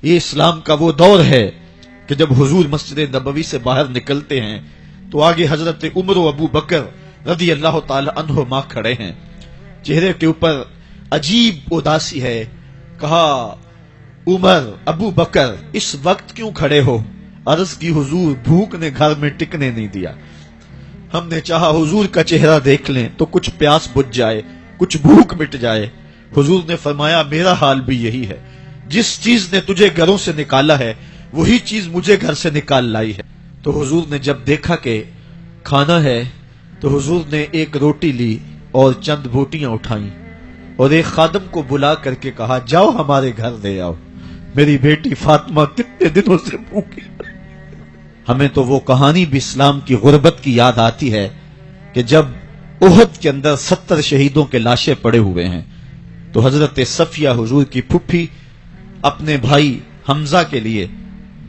یہ اسلام کا وہ دور ہے کہ جب حضور مسجد نبوی سے باہر نکلتے ہیں تو آگے حضرت عمر و ابو بکر رضی اللہ تعالی عنہما کھڑے ہیں. چہرے کے اوپر عجیب اداسی ہے. کہا عمر ابو بکر اس وقت کیوں کھڑے ہو؟ عرض کی حضور بھوک نے گھر میں ٹکنے نہیں دیا. ہم نے چاہا حضور کا چہرہ دیکھ لیں تو کچھ پیاس بجھ جائے، کچھ بھوک مٹ جائے. حضور نے فرمایا میرا حال بھی یہی ہے. جس چیز نے تجھے گھروں سے نکالا ہے وہی چیز مجھے گھر سے نکال لائی ہے. تو حضور نے جب دیکھا کہ کھانا ہے تو حضور نے ایک روٹی لی اور چند بوٹیاں اٹھائیں اور ایک خادم کو بلا کر کے کہا جاؤ ہمارے گھر لے آؤ، میری بیٹی فاطمہ کتنے دنوں سے بھوکی. ہمیں تو وہ کہانی بھی اسلام کی غربت کی یاد آتی ہے کہ جب احد کے اندر 70 شہیدوں کے لاشیں پڑے ہوئے ہیں تو حضرت صفیہ حضور کی پھپھی اپنے بھائی حمزہ کے لیے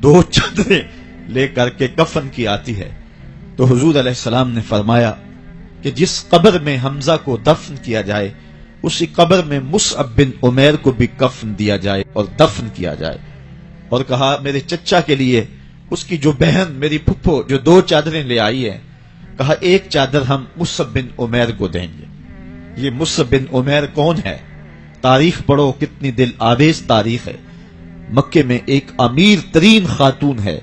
2 چادریں لے کر کے کفن کی آتی ہے. تو حضور علیہ السلام نے فرمایا کہ جس قبر میں حمزہ کو دفن کیا جائے اسی قبر میں مصعب بن عمیر کو بھی کفن دیا جائے اور دفن کیا جائے. اور کہا میرے چچا کے لیے اس کی جو بہن میری پھپھو جو 2 چادریں لے آئی ہے، کہا ایک چادر ہم مصعب بن عمیر کو دیں گے. یہ مصعب بن عمیر کون ہے؟ تاریخ پڑھو، کتنی دل آویز تاریخ ہے. مکے میں ایک امیر ترین خاتون ہے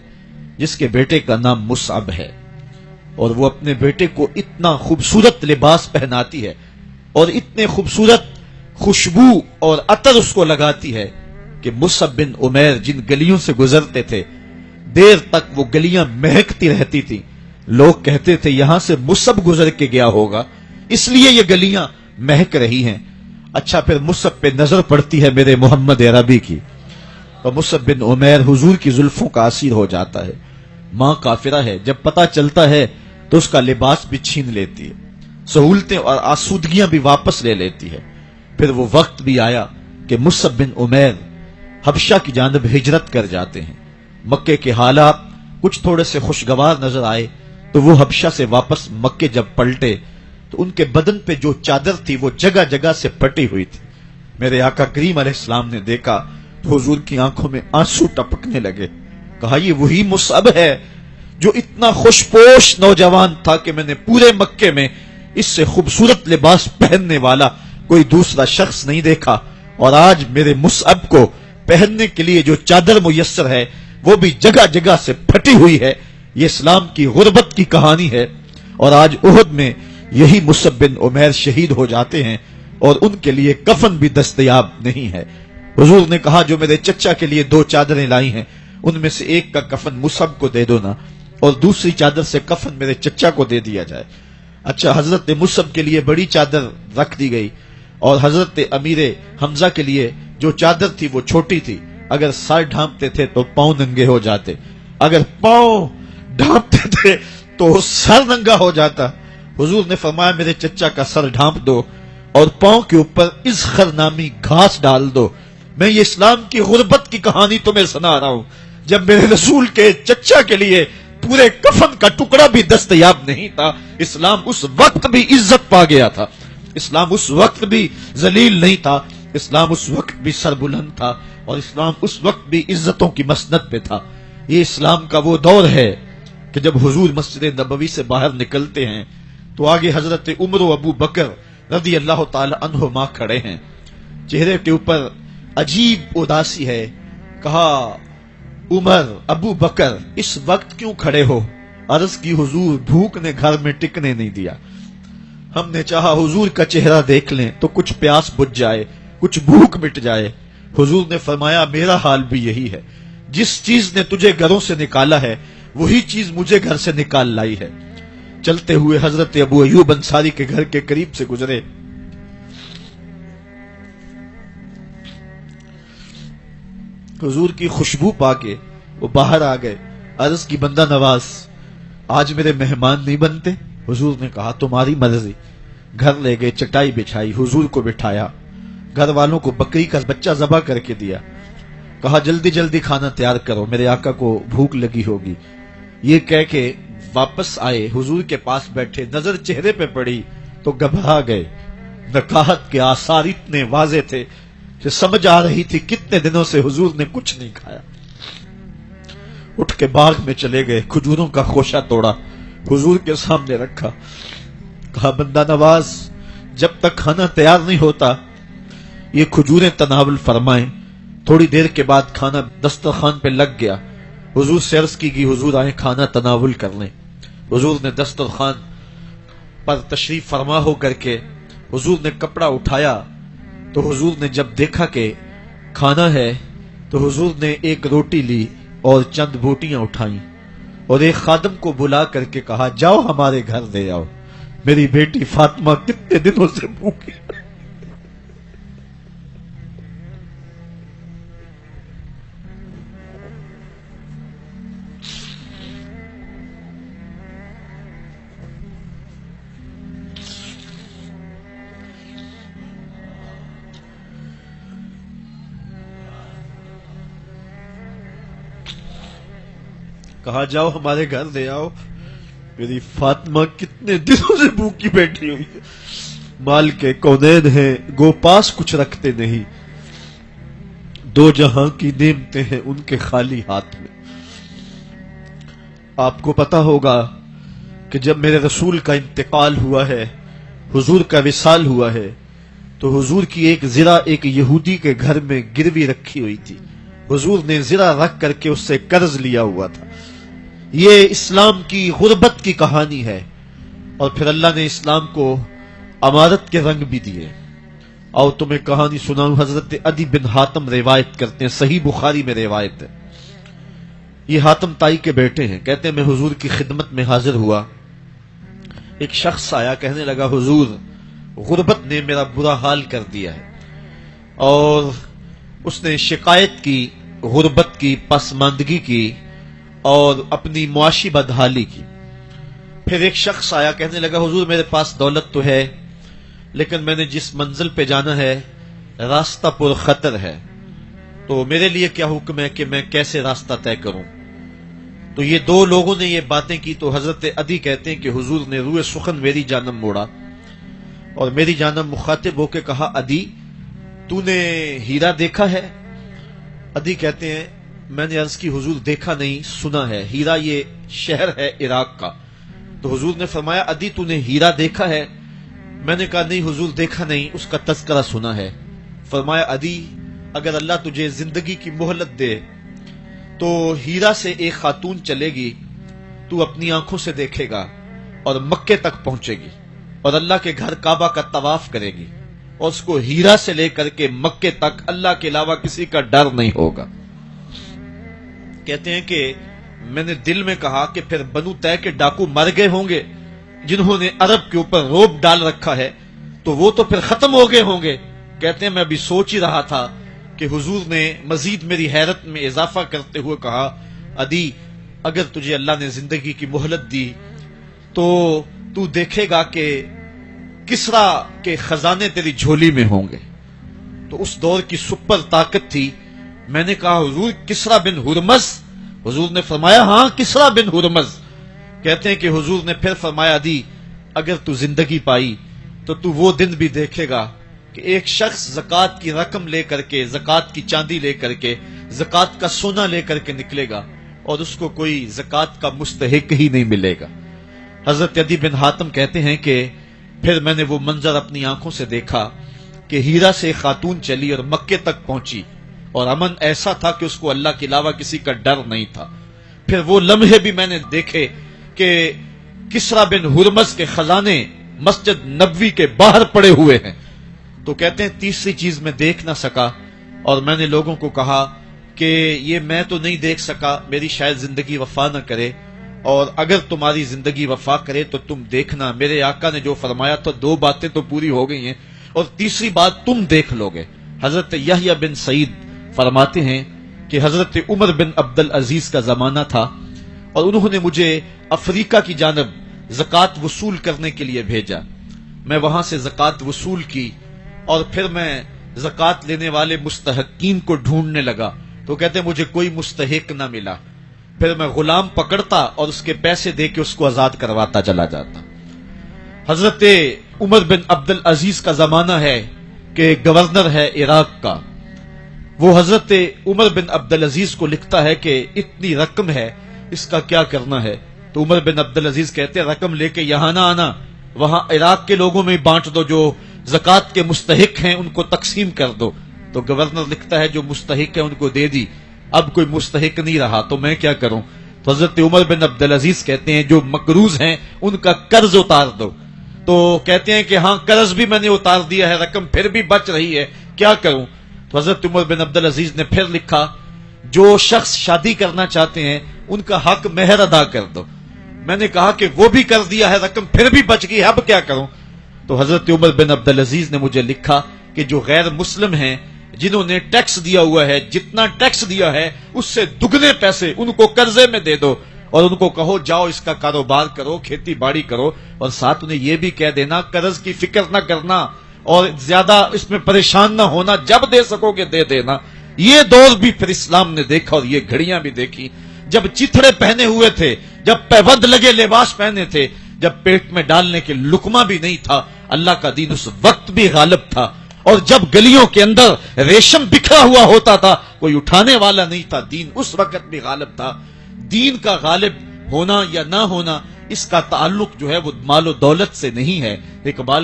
جس کے بیٹے کا نام مصعب ہے، اور وہ اپنے بیٹے کو اتنا خوبصورت لباس پہناتی ہے اور اتنے خوبصورت خوشبو اور عطر اس کو لگاتی ہے کہ مصعب بن عمیر جن گلیوں سے گزرتے تھے دیر تک وہ گلیاں مہکتی رہتی تھی. لوگ کہتے تھے یہاں سے مصعب گزر کے گیا ہوگا اس لیے یہ گلیاں مہک رہی ہیں. اچھا پھر مصعب پہ نظر پڑتی ہے میرے محمد عربی کی، تو مصعب بن عمیر حضور کی زلفوں کا اسیر ہو جاتا ہے. ماں کافرہ ہے، جب پتہ چلتا ہے تو اس کا لباس بھی چھین لیتی ہے، سہولتیں اور آسودگیاں بھی واپس لے لیتی ہے. پھر وہ وقت بھی آیا کہ مصعب بن عمیر حبشہ کی جانب ہجرت کر جاتے ہیں. مکے کے حالات کچھ تھوڑے سے خوشگوار نظر آئے تو وہ حبشہ سے واپس مکے جب پلٹے تو ان کے بدن پہ جو چادر تھی وہ جگہ جگہ سے پھٹی ہوئی تھی. میرے آقا کریم علیہ السلام نے دیکھا تو حضور کی آنکھوں میں آنسو ٹپکنے لگے. کہا یہ وہی مصعب ہے جو اتنا خوش پوش نوجوان تھا کہ میں نے پورے مکے میں اس سے خوبصورت لباس پہننے والا کوئی دوسرا شخص نہیں دیکھا، اور آج میرے مصعب کو پہننے کے لیے جو چادر میسر ہے وہ بھی جگہ جگہ سے پھٹی ہوئی ہے. یہ اسلام کی غربت کی کہانی ہے. اور آج احد میں یہی مصعب بن عمیر شہید ہو جاتے ہیں اور ان کے لیے کفن بھی دستیاب نہیں ہے. حضور نے کہا جو میرے چچا کے لیے 2 چادریں لائی ہیں ان میں سے ایک کا کفن مصعب کو دے دو نا، اور دوسری چادر سے کفن میرے چچا کو دے دیا جائے. اچھا حضرت مصعب کے لیے بڑی چادر رکھ دی گئی اور حضرت امیر حمزہ کے لیے جو چادر تھی وہ چھوٹی تھی. اگر سر ڈھانپتے تھے تو پاؤں ننگے ہو جاتے، اگر پاؤں ڈھانپتے تھے تو سر ننگا ہو جاتا. حضور نے فرمایا میرے چچا کا سر ڈھانپ دو اور پاؤں کے اوپر ازخر نامی گھاس ڈال دو. میں یہ اسلام کی غربت کی کہانی تمہیں سنا رہا ہوں. جب میرے رسول کے چچا کے لیے پورے کفن کا ٹکڑا بھی دستیاب نہیں تھا، اسلام اس وقت بھی عزت پا گیا تھا، اسلام اس وقت بھی ذلیل نہیں تھا، اسلام اس وقت بھی سربلند تھا، اور اسلام اس وقت بھی عزتوں کی مسند پہ تھا. یہ اسلام کا وہ دور ہے کہ جب حضور مسجد نبوی سے باہر نکلتے ہیں تو آگے حضرت عمر و ابو بکر رضی اللہ تعالی عنہما کھڑے ہیں. چہرے کے اوپر عجیب اداسی ہے. کہا عمر ابو بکر اس وقت کیوں کھڑے ہو؟ عرض کی حضور بھوک نے گھر میں ٹکنے نہیں دیا. ہم نے چاہا حضور کا چہرہ دیکھ لیں تو کچھ پیاس بجھ جائے، کچھ بھوک مٹ جائے. حضور نے فرمایا میرا حال بھی یہی ہے. جس چیز نے تجھے گھروں سے نکالا ہے وہی چیز مجھے گھر سے نکال لائی ہے. چلتے ہوئے حضرت ابو ایوب انصاری کے گھر کے قریب سے گزرے. حضور کی خوشبو پا کے وہ باہر آ گئے. عرض کی بندہ نواز آج میرے مہمان نہیں بنتے؟ حضور نے کہا تمہاری مرضی. گھر لے گئے، چٹائی بچھائی، حضور کو بٹھایا، گھر والوں کو بکری کا بچہ ذبح کر کے دیا. کہا جلدی جلدی کھانا تیار کرو، میرے آقا کو بھوک لگی ہوگی. یہ کہہ کے واپس آئے، حضور کے پاس بیٹھے، نظر چہرے پہ پڑی تو گھبرا گئے. نکاحت کے آثار اتنے واضح تھے کہ سمجھ آ رہی تھی کتنے دنوں سے حضور نے کچھ نہیں کھایا. اٹھ کے باغ میں چلے گئے، کھجوروں کا خوشہ توڑا، حضور کے سامنے رکھا، کہا بندہ نواز جب تک کھانا تیار نہیں ہوتا یہ کھجوریں تناول فرمائیں. تھوڑی دیر کے بعد کھانا دسترخوان پہ لگ گیا. حضور سے عرض کی گئی حضور آئیں کھانا تناول کر لیں. حضور نے دسترخوان پر تشریف فرما ہو کر کے حضور نے کپڑا اٹھایا تو حضور نے جب دیکھا کہ کھانا ہے تو حضور نے ایک روٹی لی اور چند بوٹیاں اٹھائیں اور ایک خادم کو بلا کر کے کہا جاؤ ہمارے گھر دے آؤ، میری بیٹی فاطمہ کتنے دنوں سے بھوکی. کہا جاؤ ہمارے گھر دے آؤ، میری فاطمہ کتنے دنوں سے بھوکی بیٹھی ہوئی ہے. مال کے کونین ہیں گو پاس کچھ رکھتے نہیں، دو جہاں کی نعمتیں ہیں ان کے خالی ہاتھ میں. آپ کو پتا ہوگا کہ جب میرے رسول کا انتقال ہوا ہے، حضور کا وصال ہوا ہے، تو حضور کی ایک زرہ ایک یہودی کے گھر میں گروی رکھی ہوئی تھی. حضور نے زرہ رکھ کر کے اس سے قرض لیا ہوا تھا. یہ اسلام کی غربت کی کہانی ہے اور پھر اللہ نے اسلام کو امارت کے رنگ بھی دیے. اور تمہیں کہانی سناؤں، حضرت عدی بن حاتم روایت کرتے ہیں، صحیح بخاری میں روایت ہے. یہ حاتم تائی کے بیٹے ہیں. کہتے ہیں میں حضور کی خدمت میں حاضر ہوا، ایک شخص آیا کہنے لگا حضور غربت نے میرا برا حال کر دیا ہے، اور اس نے شکایت کی غربت کی، پسماندگی کی اور اپنی معاشی بدحالی کی. پھر ایک شخص آیا کہنے لگا حضور میرے پاس دولت تو ہے لیکن میں نے جس منزل پہ جانا ہے راستہ پر خطر ہے، تو میرے لیے کیا حکم ہے کہ میں کیسے راستہ طے کروں. تو یہ دو لوگوں نے یہ باتیں کی تو حضرت عدی کہتے ہیں کہ حضور نے روئے سخن میری جانب موڑا اور میری جانب مخاطب ہو کے کہا عدی تو نے ہیرا دیکھا ہے؟ عدی کہتے ہیں میں نے عرض کی حضور دیکھا نہیں، سنا ہے. ہیرا یہ شہر ہے عراق کا. تو حضور نے فرمایا عدی تو نے ہیرا دیکھا ہے؟ میں نے کہا نہیں حضور دیکھا نہیں، اس کا تذکرہ سنا ہے. فرمایا عدی اگر اللہ تجھے زندگی کی مہلت دے تو ہیرا سے ایک خاتون چلے گی، تو اپنی آنکھوں سے دیکھے گا اور مکے تک پہنچے گی اور اللہ کے گھر کعبہ کا طواف کرے گی اور اس کو ہیرا سے لے کر کے مکے تک اللہ کے علاوہ کسی کا ڈر نہیں ہوگا. کہتے ہیں کہ میں نے دل میں کہا کہ پھر بنو طے کے ڈاکو مر گئے ہوں گے جنہوں نے عرب کے اوپر روب ڈال رکھا ہے، تو وہ تو پھر ختم ہو گئے ہوں گے. کہتے ہیں میں ابھی سوچ ہی رہا تھا کہ حضور نے مزید میری حیرت میں اضافہ کرتے ہوئے کہا عدی اگر تجھے اللہ نے زندگی کی مہلت دی تو تو دیکھے گا کہ کسرا کے خزانے تیری جھولی میں ہوں گے. تو اس دور کی سپر طاقت تھی. میں نے کہا حضور کسرا بن ہرمز؟ حضور نے فرمایا ہاں کسرا بن ہرمز. کہتے ہیں کہ حضور نے پھر فرمایا عدی اگر تو زندگی پائی تو تو وہ دن بھی دیکھے گا کہ ایک شخص زکوٰۃ کی رقم لے کر کے، زکوٰۃ کی چاندی لے کر کے، زکوٰۃ کا سونا لے کر کے نکلے گا اور اس کو کوئی زکوٰۃ کا مستحق ہی نہیں ملے گا. حضرت عدی بن حاتم کہتے ہیں کہ پھر میں نے وہ منظر اپنی آنکھوں سے دیکھا کہ ہیرا سے خاتون چلی اور مکے تک پہنچی اور امن ایسا تھا کہ اس کو اللہ کے علاوہ کسی کا ڈر نہیں تھا. پھر وہ لمحے بھی میں نے دیکھے کہ کسرا بن ہرمز کے خزانے مسجد نبوی کے باہر پڑے ہوئے ہیں. تو کہتے ہیں تیسری چیز میں دیکھ نہ سکا اور میں نے لوگوں کو کہا کہ یہ میں تو نہیں دیکھ سکا، میری شاید زندگی وفا نہ کرے، اور اگر تمہاری زندگی وفا کرے تو تم دیکھنا میرے آقا نے جو فرمایا تو دو باتیں تو پوری ہو گئی ہیں اور تیسری بات تم دیکھ لو گے. حضرت یحییٰ بن سعید فرماتے ہیں کہ حضرت عمر بن عبد العزیز کا زمانہ تھا اور انہوں نے مجھے افریقہ کی جانب زکوٰۃ وصول کرنے کے لیے بھیجا. میں وہاں سے زکوٰۃ وصول کی اور پھر میں زکوٰۃ لینے والے مستحقین کو ڈھونڈنے لگا تو کہتے ہیں مجھے کوئی مستحق نہ ملا. پھر میں غلام پکڑتا اور اس کے پیسے دے کے اس کو آزاد کرواتا چلا جاتا. حضرت عمر بن عبد العزیز کا زمانہ ہے کہ گورنر ہے عراق کا. وہ حضرت عمر بن عبدالعزیز کو لکھتا ہے کہ اتنی رقم ہے، اس کا کیا کرنا ہے؟ تو عمر بن عبدالعزیز کہتے ہیں رقم لے کے یہاں نہ آنا، وہاں عراق کے لوگوں میں بانٹ دو، جو زکوٰۃ کے مستحق ہیں ان کو تقسیم کر دو۔ تو گورنر لکھتا ہے جو مستحق ہے ان کو دے دی، اب کوئی مستحق نہیں رہا تو میں کیا کروں؟ تو حضرت عمر بن عبدالعزیز کہتے ہیں جو مقروض ہیں ان کا قرض اتار دو۔ تو کہتے ہیں کہ ہاں قرض بھی میں نے اتار دیا ہے، رقم پھر بھی بچ رہی ہے، کیا کروں؟ تو حضرت عمر بن عبدالعزیز نے پھر لکھا جو شخص شادی کرنا چاہتے ہیں ان کا حق مہر ادا کر دو۔ میں نے کہا کہ وہ بھی کر دیا ہے، رقم پھر بھی بچ گئی، اب کیا کروں؟ تو حضرت عمر بن عبدالعزیز نے مجھے لکھا کہ جو غیر مسلم ہیں جنہوں نے ٹیکس دیا ہوا ہے، جتنا ٹیکس دیا ہے اس سے دگنے پیسے ان کو قرضے میں دے دو، اور ان کو کہو جاؤ اس کا کاروبار کرو، کھیتی باڑی کرو، اور ساتھ انہیں یہ بھی کہہ دینا قرض کی فکر نہ کرنا اور زیادہ اس میں پریشان نہ ہونا، جب دے سکو گے دے دینا۔ یہ دور بھی پھر اسلام نے دیکھا اور یہ گھڑیاں بھی دیکھی، جب چتھڑے پہنے ہوئے تھے، جب پیوند لگے لباس پہنے تھے، جب پیٹ میں ڈالنے کے لقمہ بھی نہیں تھا، اللہ کا دین اس وقت بھی غالب تھا، اور جب گلیوں کے اندر ریشم بکھرا ہوا ہوتا تھا کوئی اٹھانے والا نہیں تھا، دین اس وقت بھی غالب تھا۔ دین کا غالب ہونا یا نہ ہونا اس کا تعلق جو ہے وہ مال و دولت سے نہیں ہے۔ اقبال